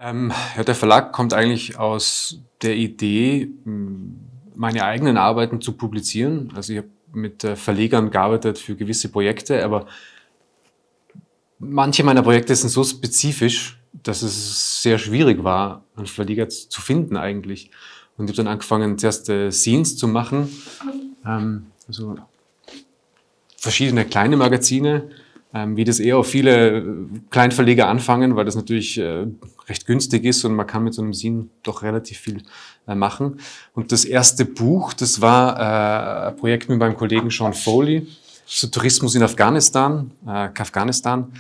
Ja, der Verlag kommt eigentlich aus der Idee, meine eigenen Arbeiten zu publizieren. Also ich habe mit Verlegern gearbeitet für gewisse Projekte, aber manche meiner Projekte sind so spezifisch, dass es sehr schwierig war, einen Verleger zu finden eigentlich. Und ich habe dann angefangen, zuerst Scenes zu machen, also verschiedene kleine Magazine, wie das eher auch viele Kleinverleger anfangen, weil das natürlich recht günstig ist und man kann mit so einem Zine doch relativ viel machen. Und das erste Buch, das war ein Projekt mit meinem Kollegen Sean Foley, zu Tourismus in Afghanistan, Afghanistan.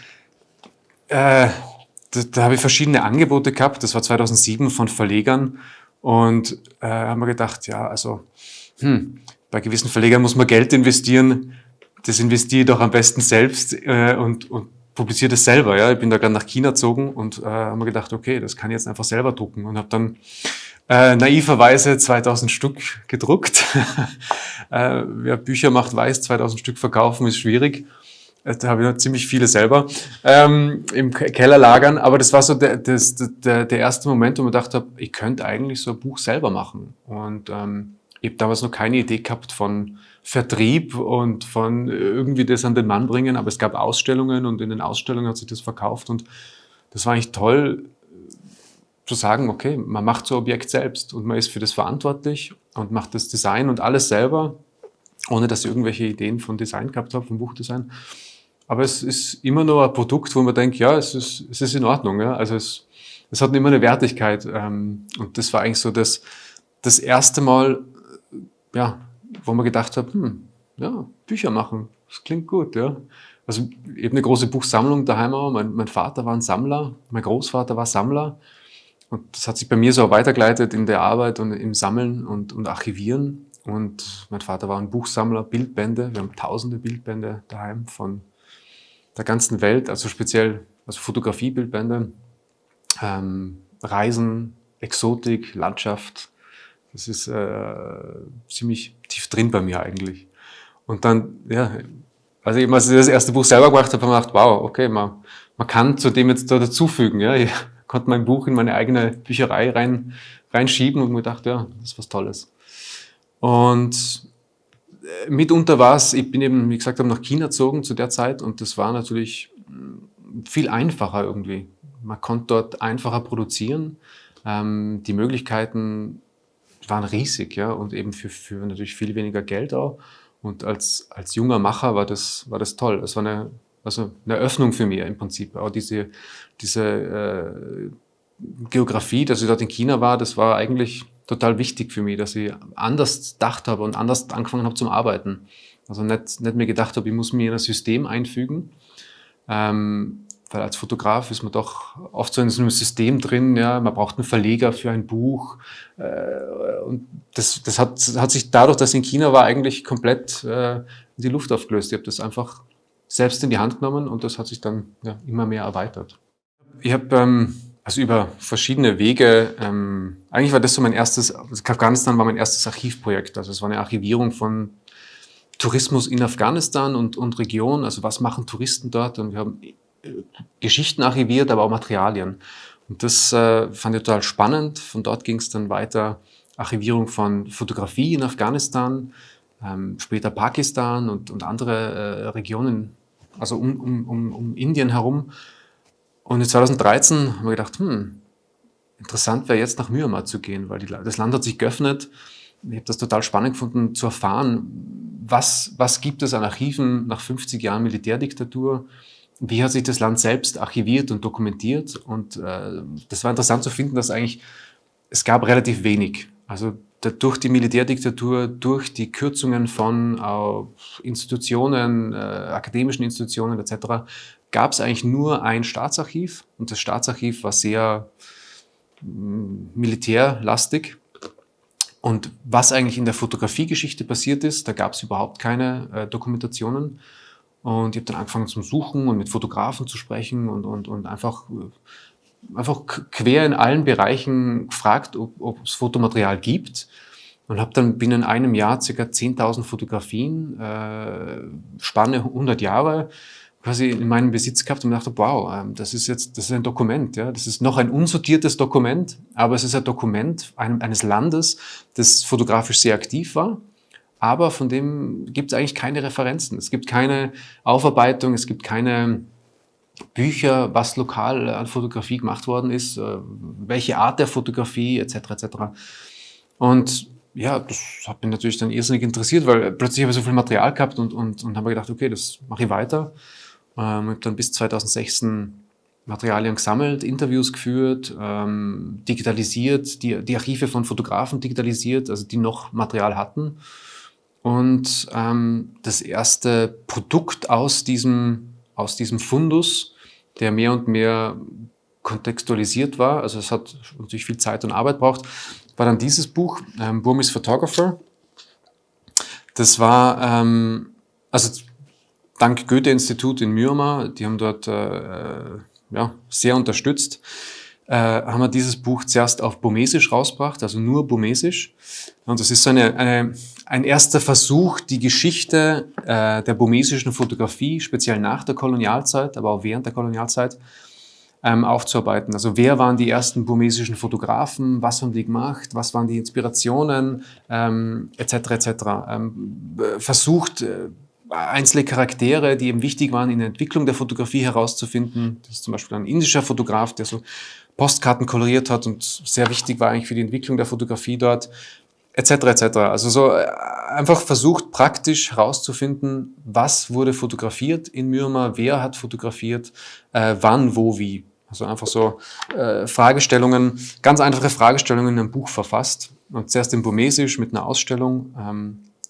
Da habe ich verschiedene Angebote gehabt, das war 2007 von Verlegern und haben wir gedacht, ja, also bei gewissen Verlegern muss man Geld investieren, das investiere ich doch am besten selbst und publiziere das selber. Ja. Ich bin da gerade nach China gezogen und haben mir gedacht, okay, das kann ich jetzt einfach selber drucken und habe dann naiverweise 2000 Stück gedruckt. Wer Bücher macht, weiß, 2000 Stück verkaufen ist schwierig. Da habe ich noch ziemlich viele selber im Keller lagern, aber das war so der erste Moment, wo ich gedacht habe, ich könnte eigentlich so ein Buch selber machen. Und ich habe damals noch keine Idee gehabt von Vertrieb und von irgendwie das an den Mann bringen, aber es gab Ausstellungen und in den Ausstellungen hat sich das verkauft und das war eigentlich toll zu sagen, okay, man macht so ein Objekt selbst und man ist für das verantwortlich und macht das Design und alles selber, ohne dass ich irgendwelche Ideen von Design gehabt habe, vom Buchdesign. Aber es ist immer noch ein Produkt, wo man denkt, ja, es ist in Ordnung. Ja? Also es hat immer eine Wertigkeit. Und das war eigentlich so das erste Mal, ja, wo man gedacht hat, ja, Bücher machen, das klingt gut. Ja? Also ich habe eine große Buchsammlung daheim auch. Mein Vater war ein Sammler, mein Großvater war Sammler. Und das hat sich bei mir so weitergeleitet in der Arbeit und im Sammeln und Archivieren. Und mein Vater war ein Buchsammler, Bildbände. Wir haben tausende Bildbände daheim von der ganzen Welt, also speziell also Fotografie-Bildbände, Reisen, Exotik, Landschaft. Das ist ziemlich tief drin bei mir eigentlich. Und dann, ja, also ich als ich das erste Buch selber gemacht habe, habe ich gedacht, wow, okay, man kann zu dem jetzt da dazufügen. Ja. Ich konnte mein Buch in meine eigene Bücherei reinschieben und mir gedacht, ja, das ist was Tolles. Und mitunter war es, ich bin eben, wie gesagt, nach China gezogen zu der Zeit und das war natürlich viel einfacher irgendwie. Man konnte dort einfacher produzieren. Die Möglichkeiten waren riesig, ja, und eben für natürlich viel weniger Geld auch. Und als junger Macher war das toll. Das war eine Öffnung für mich im Prinzip. Auch diese Geografie, dass ich dort in China war, das war eigentlich total wichtig für mich, dass ich anders gedacht habe und anders angefangen habe zum Arbeiten. Also nicht mir gedacht habe, ich muss mir in ein System einfügen. Weil als Fotograf ist man doch oft so in so einem System drin, ja, man braucht einen Verleger für ein Buch. Und das hat sich dadurch, dass ich in China war, eigentlich komplett in die Luft aufgelöst. Ich habe das einfach selbst in die Hand genommen und das hat sich dann ja, immer mehr erweitert. Ich habe also über verschiedene Wege, eigentlich war das so mein erstes, Afghanistan war mein erstes Archivprojekt. Also es war eine Archivierung von Tourismus in Afghanistan und Region, also was machen Touristen dort und wir haben Geschichten archiviert, aber auch Materialien. Und das fand ich total spannend. Von dort ging es dann weiter, Archivierung von Fotografie in Afghanistan, später Pakistan und andere Regionen, also um Indien herum. Und in 2013 haben wir gedacht, interessant wäre jetzt nach Myanmar zu gehen, weil das Land hat sich geöffnet. Ich habe das total spannend gefunden zu erfahren, was gibt es an Archiven nach 50 Jahren Militärdiktatur, wie hat sich das Land selbst archiviert und dokumentiert. Und das war interessant zu finden, dass eigentlich es gab relativ wenig. Also durch die Militärdiktatur, durch die Kürzungen von Institutionen, akademischen Institutionen etc., gab es eigentlich nur ein Staatsarchiv und das Staatsarchiv war sehr militärlastig. Und was eigentlich in der Fotografiegeschichte passiert ist, da gab es überhaupt keine Dokumentationen. Und ich habe dann angefangen zum Suchen und mit Fotografen zu sprechen und einfach quer in allen Bereichen gefragt, ob es Fotomaterial gibt. Und habe dann binnen einem Jahr ca. 10.000 Fotografien, Spanne 100 Jahre, quasi in meinem Besitz gehabt und dachte, wow, das ist ein Dokument, ja, das ist noch ein unsortiertes Dokument, aber es ist ein Dokument eines Landes, das fotografisch sehr aktiv war, aber von dem gibt es eigentlich keine Referenzen. Es gibt keine Aufarbeitung, es gibt keine Bücher, was lokal an Fotografie gemacht worden ist, welche Art der Fotografie, etc., etc. Und ja, das hat mich natürlich dann irrsinnig interessiert, weil plötzlich habe ich so viel Material gehabt und habe mir gedacht, okay, das mache ich weiter. Ich habe dann bis 2016 Materialien gesammelt, Interviews geführt, digitalisiert, die Archive von Fotografen digitalisiert, also die noch Material hatten. Und das erste Produkt aus diesem Fundus, der mehr und mehr kontextualisiert war, also es hat natürlich viel Zeit und Arbeit braucht, war dann dieses Buch, Burmese Photographer. Das war, also dank Goethe-Institut in Myanmar, die haben dort sehr unterstützt, haben wir dieses Buch zuerst auf Burmesisch rausgebracht, also nur Burmesisch. Und das ist so ein erster Versuch, die Geschichte der burmesischen Fotografie, speziell nach der Kolonialzeit, aber auch während der Kolonialzeit, aufzuarbeiten. Also wer waren die ersten burmesischen Fotografen, was haben die gemacht, was waren die Inspirationen, etc. etc. Versucht, einzelne Charaktere, die eben wichtig waren in der Entwicklung der Fotografie herauszufinden. Das ist zum Beispiel ein indischer Fotograf, der so Postkarten koloriert hat und sehr wichtig war eigentlich für die Entwicklung der Fotografie dort, etc. etc. Also so einfach versucht praktisch herauszufinden, was wurde fotografiert in Myanmar, wer hat fotografiert, wann, wo, wie. Also einfach so Fragestellungen, ganz einfache Fragestellungen in einem Buch verfasst. Und zuerst in Burmesisch mit einer Ausstellung.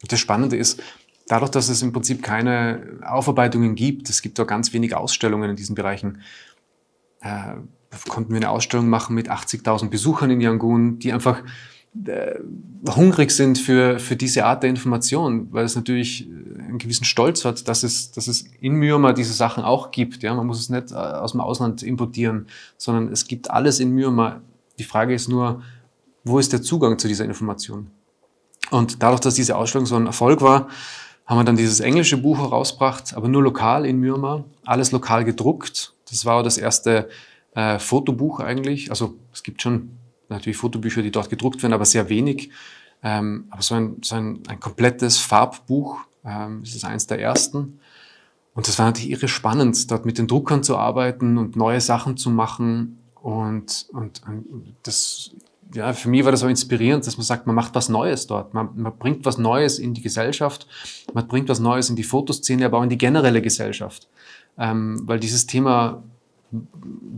Und das Spannende ist, dadurch, dass es im Prinzip keine Aufarbeitungen gibt, es gibt auch ganz wenige Ausstellungen in diesen Bereichen, konnten wir eine Ausstellung machen mit 80.000 Besuchern in Yangon, die einfach hungrig sind für diese Art der Information, weil es natürlich einen gewissen Stolz hat, dass es in Myanmar diese Sachen auch gibt. Ja? Man muss es nicht aus dem Ausland importieren, sondern es gibt alles in Myanmar. Die Frage ist nur, wo ist der Zugang zu dieser Information? Und dadurch, dass diese Ausstellung so ein Erfolg war, haben wir dann dieses englische Buch herausgebracht, aber nur lokal in Myanmar, alles lokal gedruckt. Das war auch das erste Fotobuch eigentlich. Also es gibt schon natürlich Fotobücher, die dort gedruckt werden, aber sehr wenig. Aber so ein komplettes Farbbuch, das ist eins der ersten. Und das war natürlich irre spannend, dort mit den Druckern zu arbeiten und neue Sachen zu machen. Und das, ja, für mich war das auch inspirierend, dass man sagt, man macht was Neues dort. Man bringt was Neues in die Gesellschaft, man bringt was Neues in die Fotoszene, aber auch in die generelle Gesellschaft. Weil dieses Thema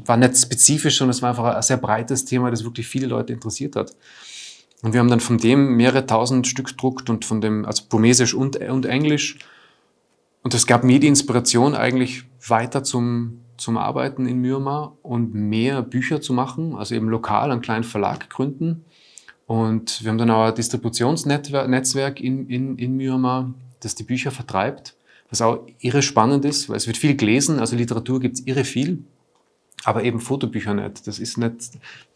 war nicht spezifisch, sondern es war einfach ein sehr breites Thema, das wirklich viele Leute interessiert hat. Und wir haben dann von dem mehrere tausend Stück gedruckt und von dem, also Burmesisch und Englisch. Und es gab mir die Inspiration eigentlich weiter zum Arbeiten in Myanmar und mehr Bücher zu machen, also eben lokal einen kleinen Verlag gründen. Und wir haben dann auch ein Distributionsnetzwerk in Myanmar, das die Bücher vertreibt, was auch irre spannend ist, weil es wird viel gelesen, also Literatur gibt es irre viel. Aber eben Fotobücher nicht. Das ist nicht,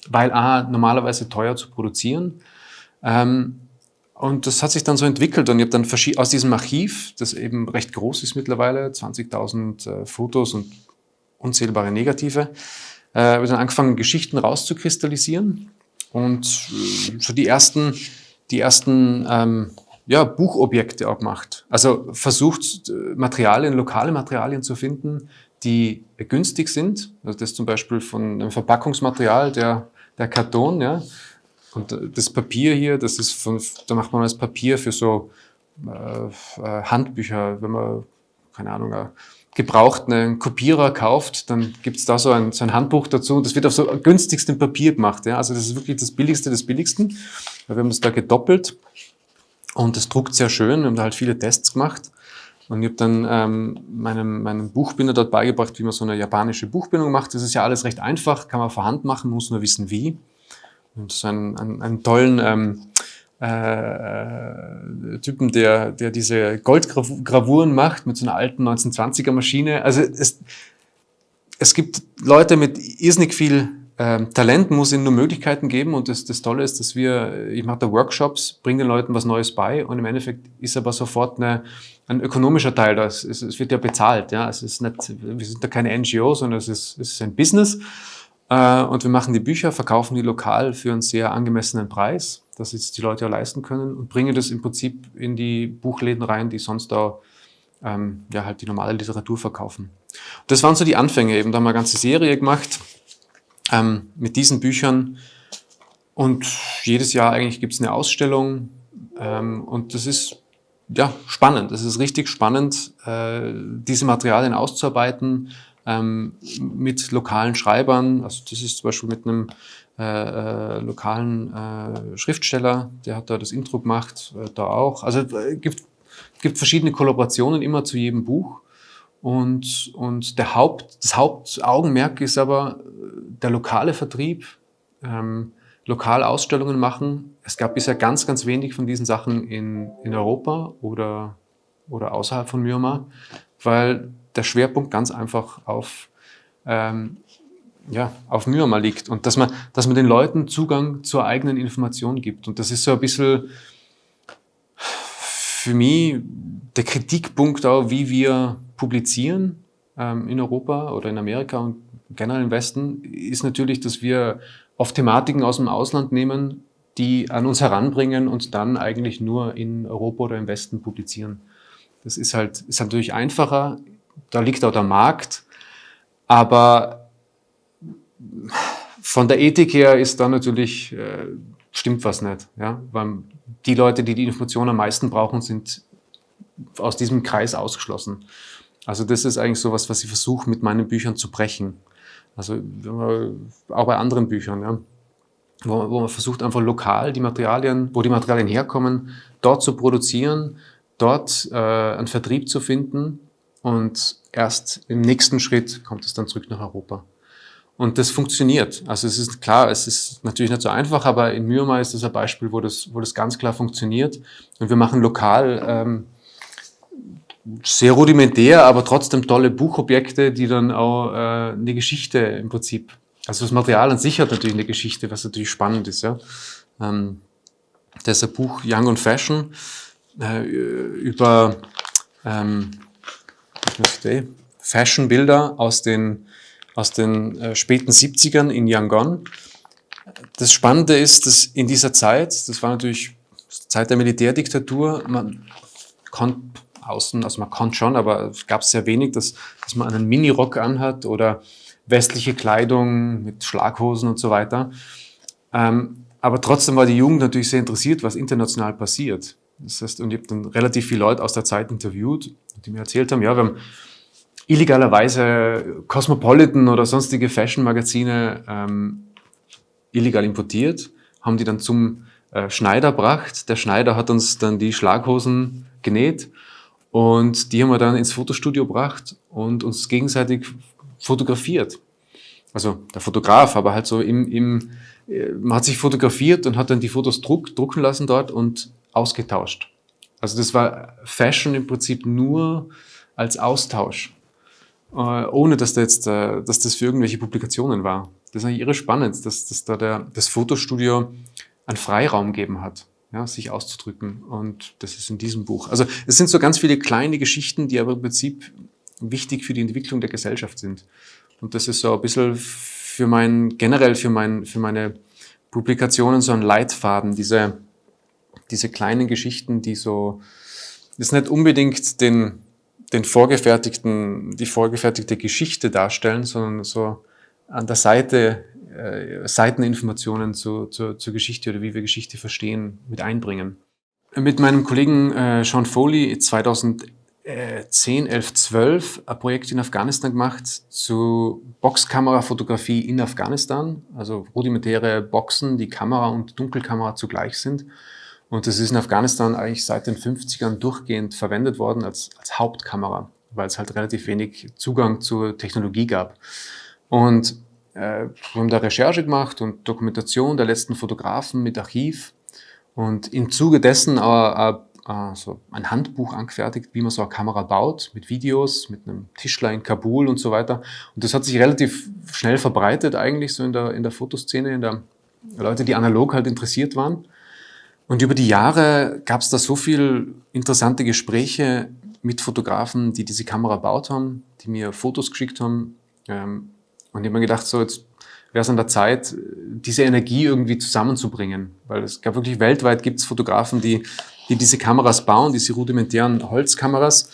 weil normalerweise teuer zu produzieren. Und das hat sich dann so entwickelt. Und ich habe dann aus diesem Archiv, das eben recht groß ist mittlerweile, 20.000 Fotos und unzählbare Negative, habe ich dann angefangen, Geschichten rauszukristallisieren. Und so die ersten Buchobjekte auch gemacht. Also versucht, lokale Materialien zu finden, die günstig sind. Also das zum Beispiel von einem Verpackungsmaterial, der Karton, ja. Und das Papier hier, da macht man das Papier für so Handbücher, wenn man, keine Ahnung, gebraucht einen Kopierer kauft, dann gibt's da so ein Handbuch dazu und das wird auf so günstigstem Papier gemacht. Ja. Also das ist wirklich das Billigste des Billigsten. Wir haben das da gedoppelt und das druckt sehr schön. Wir haben da halt viele Tests gemacht. Und ich habe dann meinem Buchbinder dort beigebracht, wie man so eine japanische Buchbindung macht. Das ist ja alles recht einfach, kann man vor Hand machen, muss nur wissen wie. Und so einen tollen Typen, der diese Goldgravuren macht mit so einer alten 1920er Maschine. Also es gibt Leute mit irrsinnig viel Talent muss ihnen nur Möglichkeiten geben und das Tolle ist, dass ich mache da Workshops, bringe den Leuten was Neues bei und im Endeffekt ist aber sofort ein ökonomischer Teil da. Es wird ja bezahlt, ja. Es ist nicht, wir sind da keine NGO, sondern es ist ein Business und wir machen die Bücher, verkaufen die lokal für einen sehr angemessenen Preis, dass es die Leute ja leisten können und bringen das im Prinzip in die Buchläden rein, die sonst da ja halt die normale Literatur verkaufen. Das waren so die Anfänge eben, da haben wir eine ganze Serie gemacht mit diesen Büchern und jedes Jahr eigentlich gibt es eine Ausstellung und das ist ja spannend, das ist richtig spannend, diese Materialien auszuarbeiten mit lokalen Schreibern, also das ist zum Beispiel mit einem lokalen Schriftsteller, der hat da das Intro gemacht, da auch, also gibt verschiedene Kollaborationen immer zu jedem Buch. Und das Hauptaugenmerk ist aber der lokale Vertrieb, lokal Ausstellungen machen. Es gab bisher ganz, ganz wenig von diesen Sachen in Europa oder außerhalb von Myanmar, weil der Schwerpunkt ganz einfach auf Myanmar liegt und dass man den Leuten Zugang zur eigenen Information gibt. Und das ist so ein bisschen für mich der Kritikpunkt auch, wie wir publizieren in Europa oder in Amerika und generell im Westen, ist natürlich, dass wir oft Thematiken aus dem Ausland nehmen, die an uns heranbringen und dann eigentlich nur in Europa oder im Westen publizieren. Das ist natürlich einfacher, da liegt auch der Markt, aber von der Ethik her ist da natürlich, stimmt was nicht. Ja? Weil die Leute, die Information am meisten brauchen, sind aus diesem Kreis ausgeschlossen. Also das ist eigentlich so was ich versuche mit meinen Büchern zu brechen. Also auch bei anderen Büchern, ja, wo man versucht einfach lokal wo die Materialien herkommen, dort zu produzieren, dort einen Vertrieb zu finden und erst im nächsten Schritt kommt es dann zurück nach Europa. Und das funktioniert. Also es ist klar, es ist natürlich nicht so einfach, aber in Myanmar ist das ein Beispiel, wo das ganz klar funktioniert. Und wir machen lokal sehr rudimentär, aber trotzdem tolle Buchobjekte, die dann auch eine Geschichte im Prinzip, also das Material an sich hat natürlich eine Geschichte, was natürlich spannend ist. Ja. Das ist ein Buch Young und Fashion über Fashion-Bilder aus den späten 70ern in Yangon. Das Spannende ist, dass in dieser Zeit, das war natürlich Zeit der Militärdiktatur, man konnte schon, aber es gab sehr wenig, dass man einen Minirock anhat oder westliche Kleidung mit Schlaghosen und so weiter. Aber trotzdem war die Jugend natürlich sehr interessiert, was international passiert. Das heißt, und ich habe dann relativ viele Leute aus der Zeit interviewt, die mir erzählt haben, ja, wir haben illegalerweise Cosmopolitan oder sonstige Fashion-Magazine illegal importiert, haben die dann zum Schneider gebracht. Der Schneider hat uns dann die Schlaghosen genäht und die haben wir dann ins Fotostudio gebracht und uns gegenseitig fotografiert. Also der Fotograf, aber halt so man hat sich fotografiert und hat dann die Fotos drucken lassen dort und ausgetauscht. Also das war Fashion im Prinzip nur als Austausch, ohne dass das für irgendwelche Publikationen war. Das ist eigentlich irre spannend, dass da das Fotostudio einen Freiraum gegeben hat, ja, sich auszudrücken. Und das ist in diesem Buch. Also es sind so ganz viele kleine Geschichten, die aber im Prinzip wichtig für die Entwicklung der Gesellschaft sind. Und das ist so ein bisschen generell für meine Publikationen so ein Leitfaden, diese kleinen Geschichten, die so, das ist nicht unbedingt die vorgefertigte Geschichte darstellen, sondern so an der Seite Seiteninformationen zur Geschichte oder wie wir Geschichte verstehen, mit einbringen. Mit meinem Kollegen Sean Foley 2010, 11, 12 ein Projekt in Afghanistan gemacht zu Boxkamerafotografie in Afghanistan, also rudimentäre Boxen, die Kamera und Dunkelkamera zugleich sind. Und das ist in Afghanistan eigentlich seit den 50ern durchgehend verwendet worden als Hauptkamera, weil es halt relativ wenig Zugang zur Technologie gab. Und wir haben da Recherche gemacht und Dokumentation der letzten Fotografen mit Archiv und im Zuge dessen ein so ein Handbuch angefertigt, wie man so eine Kamera baut, mit Videos, mit einem Tischler in Kabul und so weiter. Und das hat sich relativ schnell verbreitet eigentlich so in der Fotoszene, in der Leute, die analog halt interessiert waren. Und über die Jahre gab es da so viel interessante Gespräche mit Fotografen, die diese Kamera gebaut haben, die mir Fotos geschickt haben. Und ich habe mir gedacht, so jetzt wäre es an der Zeit, diese Energie irgendwie zusammenzubringen. Weil es gab wirklich weltweit gibt es Fotografen, die diese Kameras bauen, diese rudimentären Holzkameras.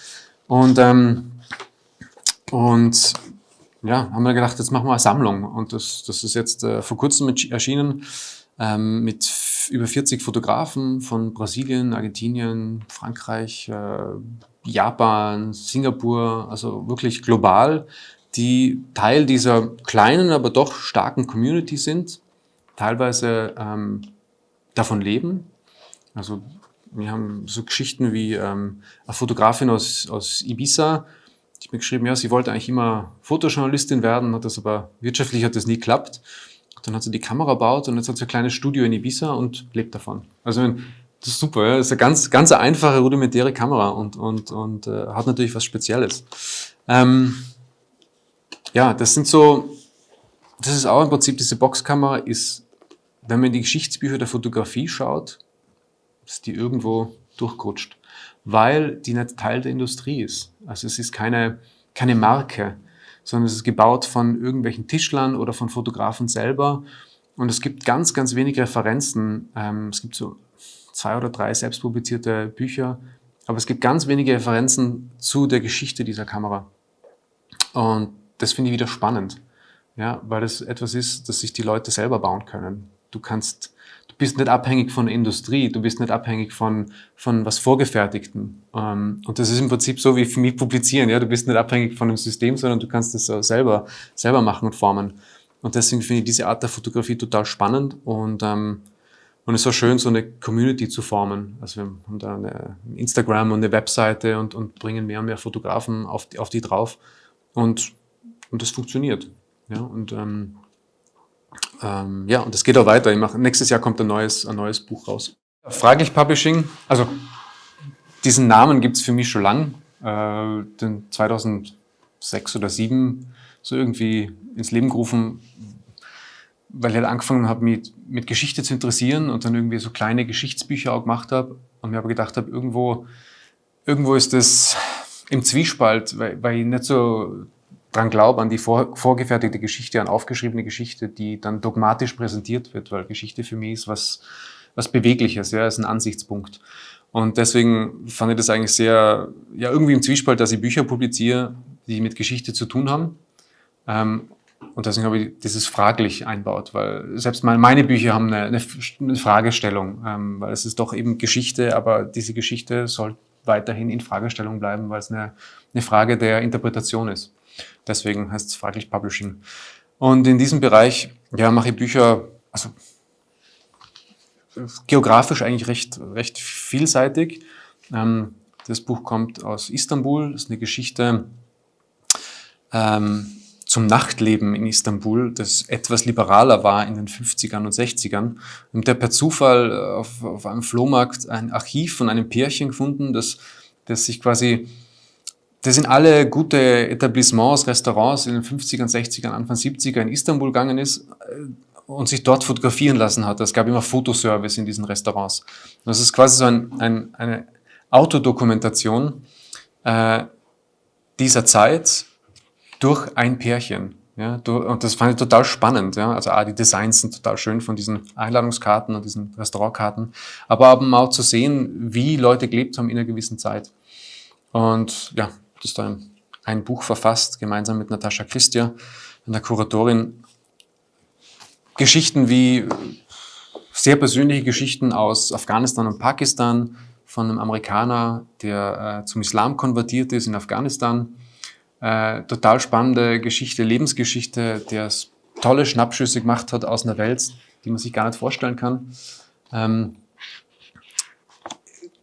Und ja, haben wir gedacht, jetzt machen wir eine Sammlung. Und das ist jetzt vor kurzem erschienen mit über 40 Fotografen von Brasilien, Argentinien, Frankreich, Japan, Singapur, also wirklich global, die Teil dieser kleinen, aber doch starken Community sind, teilweise davon leben. Also wir haben so Geschichten wie eine Fotografin aus Ibiza, die mir geschrieben, ja, sie wollte eigentlich immer Fotojournalistin werden, hat das aber wirtschaftlich hat das nie geklappt. Dann hat sie die Kamera gebaut und jetzt hat sie ein kleines Studio in Ibiza und lebt davon. Also das ist super, ja? Das ist eine ganz einfache, rudimentäre Kamera und hat natürlich was Spezielles. Ja, das ist auch im Prinzip, diese Boxkamera ist, wenn man in die Geschichtsbücher der Fotografie schaut, ist die irgendwo durchgerutscht, weil die nicht Teil der Industrie ist. Also es ist keine Marke, sondern es ist gebaut von irgendwelchen Tischlern oder von Fotografen selber. Und es gibt ganz wenig Referenzen. Es gibt so 2 oder 3 selbstpublizierte Bücher, aber es gibt ganz wenige Referenzen zu der Geschichte dieser Kamera. Und das finde ich wieder spannend, ja, weil das etwas ist, das sich die Leute selber bauen können. Du bist nicht abhängig von der Industrie, du bist nicht abhängig von was Vorgefertigten. Und das ist im Prinzip so wie für mich publizieren, ja, du bist nicht abhängig von dem System, sondern du kannst das selber machen und formen. Und deswegen finde ich diese Art der Fotografie total spannend und es ist auch schön, so eine Community zu formen. Also wir haben da ein Instagram und eine Webseite und bringen mehr und mehr Fotografen auf die drauf. Und das funktioniert. Ja, und das geht auch weiter. Nächstes Jahr kommt ein neues Buch raus. Fraglich Publishing, also diesen Namen gibt es für mich schon lang. Den 2006 oder 2007 so irgendwie ins Leben gerufen, weil ich halt angefangen habe, mich mit Geschichte zu interessieren und dann irgendwie so kleine Geschichtsbücher auch gemacht habe und mir aber gedacht habe, irgendwo ist das im Zwiespalt, weil ich nicht so dran glaube, an die vorgefertigte Geschichte, an aufgeschriebene Geschichte, die dann dogmatisch präsentiert wird, weil Geschichte für mich ist was Bewegliches, ja, ist ein Ansichtspunkt. Und deswegen fand ich das eigentlich sehr, ja, irgendwie im Zwiespalt, dass ich Bücher publiziere, die mit Geschichte zu tun haben. Und deswegen habe ich dieses fraglich einbaut, weil selbst meine Bücher haben eine Fragestellung, weil es ist doch eben Geschichte, aber diese Geschichte soll weiterhin in Fragestellung bleiben, weil es eine Frage der Interpretation ist. Deswegen heißt es fraglich Publishing. Und in diesem Bereich, ja, mache ich Bücher, also geografisch eigentlich recht vielseitig. Das Buch kommt aus Istanbul, das ist eine Geschichte zum Nachtleben in Istanbul, das etwas liberaler war in den 50ern und 60ern. Und der per Zufall auf einem Flohmarkt ein Archiv von einem Pärchen gefunden, das sich quasi, das in alle gute Etablissements, Restaurants in den 50ern, 60ern, Anfang 70er in Istanbul gegangen ist und sich dort fotografieren lassen hat. Es gab immer Fotoservice in diesen Restaurants. Und das ist quasi so eine Autodokumentation dieser Zeit durch ein Pärchen. Ja, und das fand ich total spannend. Ja. Also die Designs sind total schön von diesen Einladungskarten und diesen Restaurantkarten, aber auch zu sehen, wie Leute gelebt haben in einer gewissen Zeit. Und ja, das ist da ein Buch verfasst, gemeinsam mit Natascha Christia, einer Kuratorin. Geschichten wie sehr persönliche Geschichten aus Afghanistan und Pakistan von einem Amerikaner, der zum Islam konvertiert ist in Afghanistan. Total spannende Geschichte, Lebensgeschichte, der tolle Schnappschüsse gemacht hat aus einer Welt, die man sich gar nicht vorstellen kann.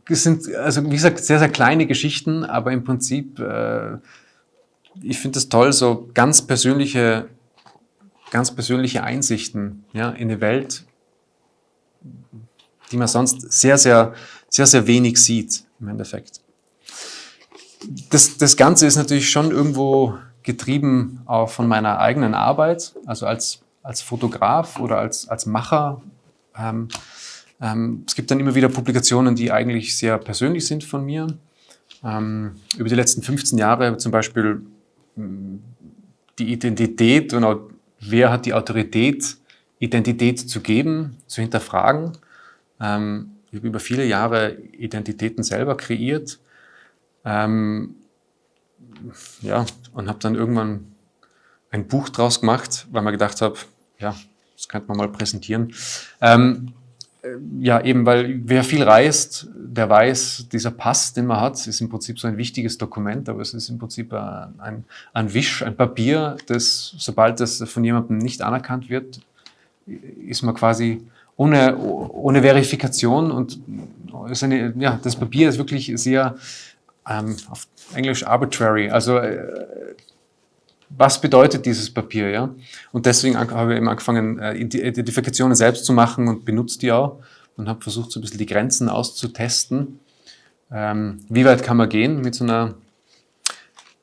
Das sind, also wie gesagt, sehr, sehr kleine Geschichten, aber im Prinzip, ich finde es toll, so ganz persönliche Einsichten, ja, in eine Welt, die man sonst sehr, sehr, sehr, sehr wenig sieht im Endeffekt. Das Ganze ist natürlich schon irgendwo getrieben auch von meiner eigenen Arbeit, also als Fotograf oder als Macher. Es gibt dann immer wieder Publikationen, die eigentlich sehr persönlich sind von mir. Über die letzten 15 Jahre zum Beispiel die Identität und auch, wer hat die Autorität, Identität zu geben, zu hinterfragen. Ich habe über viele Jahre Identitäten selber kreiert. Ja, und habe dann irgendwann ein Buch draus gemacht, weil man gedacht habe, ja, das könnte man mal präsentieren. Ja, eben, weil wer viel reist, der weiß, dieser Pass, den man hat, ist im Prinzip so ein wichtiges Dokument, aber es ist im Prinzip ein Wisch, ein Papier, das, sobald das von jemandem nicht anerkannt wird, ist man quasi ohne Verifikation und ist ja, das Papier ist wirklich sehr, auf Englisch arbitrary, also was bedeutet dieses Papier, ja? Und deswegen habe ich eben angefangen, Identifikationen selbst zu machen und benutze die auch und habe versucht, so ein bisschen die Grenzen auszutesten. Wie weit kann man gehen mit so einer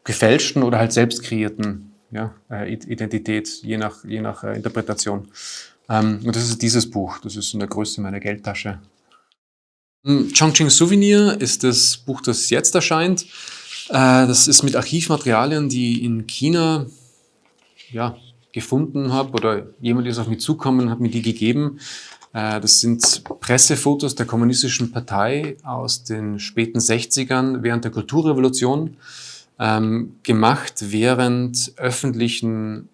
gefälschten oder halt selbst kreierten, ja, Identität, je nach Interpretation. Und das ist dieses Buch, das ist in der Größe meiner Geldtasche. Chongqing Souvenir ist das Buch, das jetzt erscheint. Das ist mit Archivmaterialien, die ich in China ja, gefunden habe oder jemand ist auf mich zukommen und hat mir die gegeben. Das sind Pressefotos der Kommunistischen Partei aus den späten 60ern während der Kulturrevolution, gemacht während öffentlichen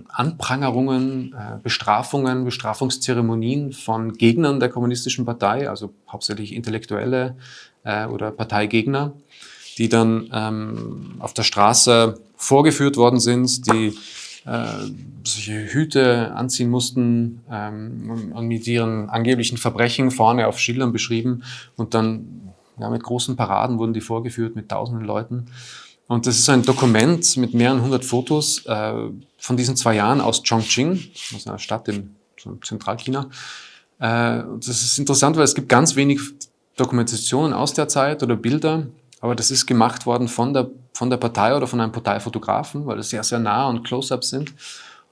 Anprangerungen, Bestrafungen, Bestrafungszeremonien von Gegnern der Kommunistischen Partei, also hauptsächlich Intellektuelle oder Parteigegner, die dann auf der Straße vorgeführt worden sind, die solche Hüte anziehen mussten und mit ihren angeblichen Verbrechen vorne auf Schildern beschrieben und dann ja, mit großen Paraden wurden die vorgeführt mit tausenden Leuten. Und das ist ein Dokument mit mehreren hundert Fotos von diesen 2 Jahren aus Chongqing, aus einer Stadt in Zentralchina. Das ist interessant, weil es gibt ganz wenig Dokumentationen aus der Zeit oder Bilder, aber das ist gemacht worden von der Partei oder von einem Parteifotografen, weil es sehr, sehr nah und Close-ups sind.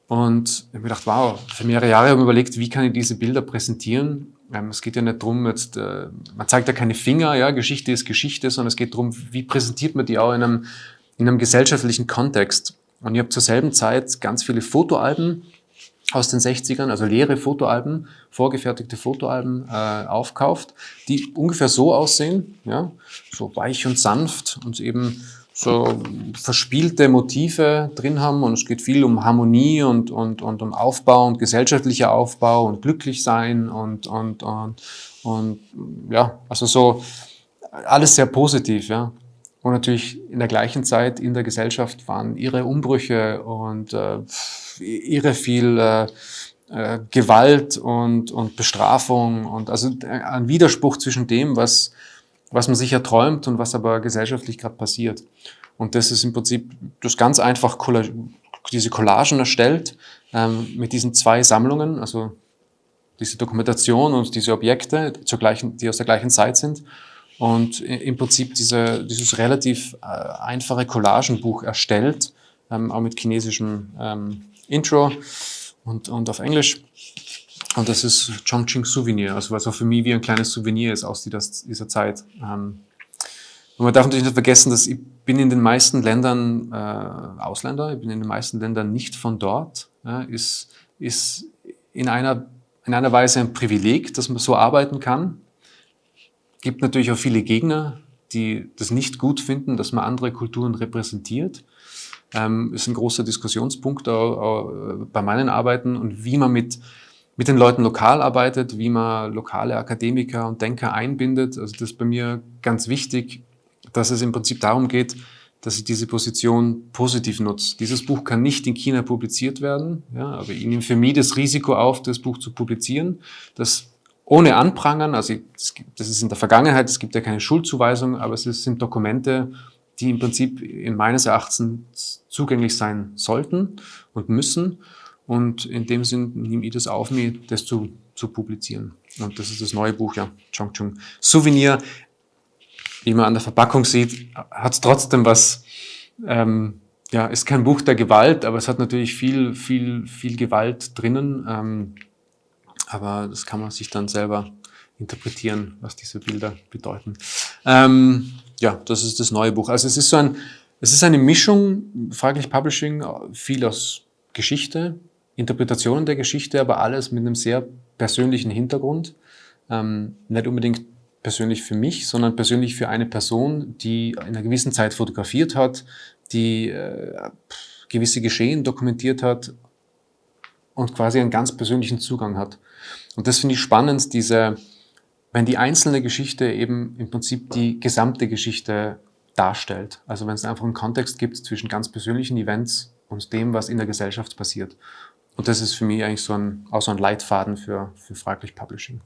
Und ich habe mir gedacht, wow, für mehrere Jahre habe ich mir überlegt, wie kann ich diese Bilder präsentieren? Es geht ja nicht darum, jetzt, man zeigt ja keine Finger, ja, Geschichte ist Geschichte, sondern es geht darum, wie präsentiert man die auch in einem gesellschaftlichen Kontext. Und ich habe zur selben Zeit ganz viele Fotoalben aus den 60ern, also leere Fotoalben, vorgefertigte Fotoalben aufkauft, die ungefähr so aussehen, ja, so weich und sanft und eben so verspielte Motive drin haben und es geht viel um Harmonie und um Aufbau und gesellschaftlicher Aufbau und glücklich sein und ja, also so alles sehr positiv, ja. Und natürlich in der gleichen Zeit in der Gesellschaft waren irre Umbrüche und irre viel Gewalt und Bestrafung und also ein Widerspruch zwischen dem, was man sich erträumt und was aber gesellschaftlich gerade passiert. Und das ist im Prinzip das ganz einfach diese Collagen erstellt mit diesen 2 Sammlungen, also diese Dokumentation und diese Objekte, die aus der gleichen Zeit sind. Und im Prinzip dieses relativ einfache Collagenbuch erstellt, auch mit chinesischem Intro und auf Englisch. Und das ist Chongqing Souvenir, also was auch für mich wie ein kleines Souvenir ist aus dieser Zeit. Und man darf natürlich nicht vergessen, dass ich bin in den meisten Ländern Ausländer, ich bin in den meisten Ländern nicht von dort. Ja, ist in einer Weise ein Privileg, dass man so arbeiten kann. Gibt natürlich auch viele Gegner, die das nicht gut finden, dass man andere Kulturen repräsentiert. Ist ein großer Diskussionspunkt auch bei meinen Arbeiten und wie man mit den Leuten lokal arbeitet, wie man lokale Akademiker und Denker einbindet. Also das ist bei mir ganz wichtig, dass es im Prinzip darum geht, dass ich diese Position positiv nutze. Dieses Buch kann nicht in China publiziert werden, ja, aber ich nehme für mich das Risiko auf, das Buch zu publizieren, das ohne Anprangern, also das ist in der Vergangenheit, es gibt ja keine Schuldzuweisung, aber es sind Dokumente, die im Prinzip in meines Erachtens zugänglich sein sollten und müssen. Und in dem Sinn nehme ich das auf mich, das zu publizieren. Und das ist das neue Buch, ja, Chongqing Souvenir. Wie man an der Verpackung sieht, hat es trotzdem was, ja, ist kein Buch der Gewalt, aber es hat natürlich viel Gewalt drinnen. Aber das kann man sich dann selber interpretieren, was diese Bilder bedeuten. Ja, das ist das neue Buch. Also es ist eine Mischung, Fraglich Publishing, viel aus Geschichte, Interpretationen der Geschichte, aber alles mit einem sehr persönlichen Hintergrund. Nicht unbedingt persönlich für mich, sondern persönlich für eine Person, die in einer gewissen Zeit fotografiert hat, die gewisse Geschehen dokumentiert hat und quasi einen ganz persönlichen Zugang hat. Und das finde ich spannend, wenn die einzelne Geschichte eben im Prinzip die gesamte Geschichte darstellt. Also wenn es einfach einen Kontext gibt zwischen ganz persönlichen Events und dem, was in der Gesellschaft passiert. Und das ist für mich eigentlich auch so ein Leitfaden für Fraglich Publishing.